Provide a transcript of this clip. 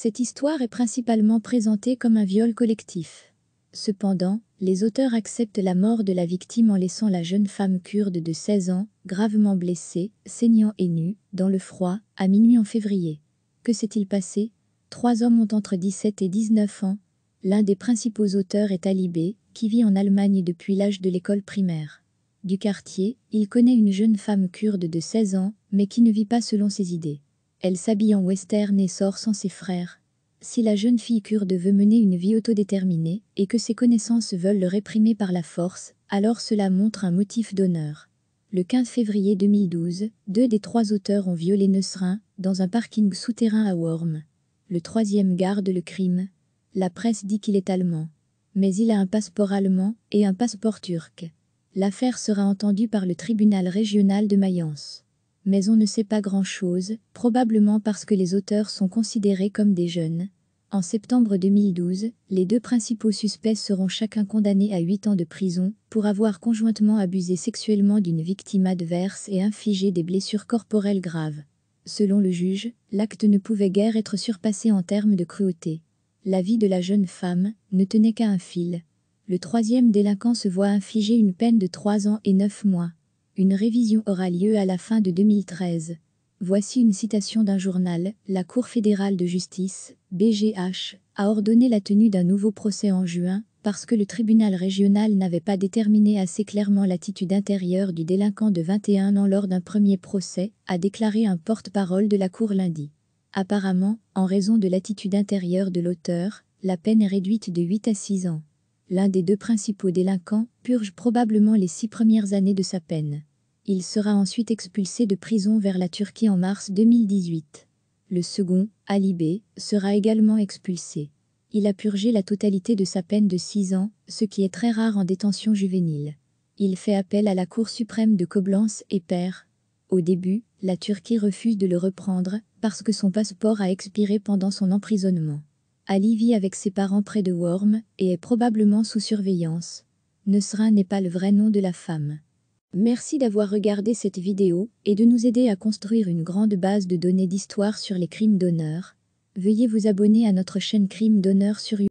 Cette histoire est principalement présentée comme un viol collectif. Cependant, les auteurs acceptent la mort de la victime en laissant la jeune femme kurde de 16 ans, gravement blessée, saignant et nue, dans le froid, à minuit en février. Que s'est-il passé? 3 hommes ont entre 17 et 19 ans. L'un des principaux auteurs est Ali B, qui vit en Allemagne depuis l'âge de l'école primaire. Du quartier, il connaît une jeune femme kurde de 16 ans, mais qui ne vit pas selon ses idées. Elle s'habille en western et sort sans ses frères. Si la jeune fille kurde veut mener une vie autodéterminée et que ses connaissances veulent le réprimer par la force, alors cela montre un motif d'honneur. Le 15 février 2012, 2 des 3 auteurs ont violé Nesrin dans un parking souterrain à Worms. Le 3e garde le crime. La presse dit qu'il est allemand. Mais il a un passeport allemand et un passeport turc. L'affaire sera entendue par le tribunal régional de Mayence. Mais on ne sait pas grand-chose, probablement parce que les auteurs sont considérés comme des jeunes. En septembre 2012, les 2 principaux suspects seront chacun condamnés à 8 ans de prison pour avoir conjointement abusé sexuellement d'une victime adverse et infligé des blessures corporelles graves. Selon le juge, l'acte ne pouvait guère être surpassé en termes de cruauté. La vie de la jeune femme ne tenait qu'à un fil. Le 3e délinquant se voit infliger une peine de 3 ans et 9 mois. Une révision aura lieu à la fin de 2013. Voici une citation d'un journal. La Cour fédérale de justice, BGH, a ordonné la tenue d'un nouveau procès en juin parce que le tribunal régional n'avait pas déterminé assez clairement l'attitude intérieure du délinquant de 21 ans lors d'un premier procès, a déclaré un porte-parole de la Cour lundi. Apparemment, en raison de l'attitude intérieure de l'auteur, la peine est réduite de 8 à 6 ans. L'un des 2 principaux délinquants purge probablement les 6 premières années de sa peine. Il sera ensuite expulsé de prison vers la Turquie en mars 2018. Le second, Ali B, sera également expulsé. Il a purgé la totalité de sa peine de 6 ans, ce qui est très rare en détention juvénile. Il fait appel à la Cour suprême de Coblence et perd. Au début, la Turquie refuse de le reprendre parce que son passeport a expiré pendant son emprisonnement. Ali vit avec ses parents près de Worms et est probablement sous surveillance. Nesrin n'est pas le vrai nom de la femme. Merci d'avoir regardé cette vidéo et de nous aider à construire une grande base de données d'histoire sur les crimes d'honneur. Veuillez vous abonner à notre chaîne Crimes d'honneur sur YouTube.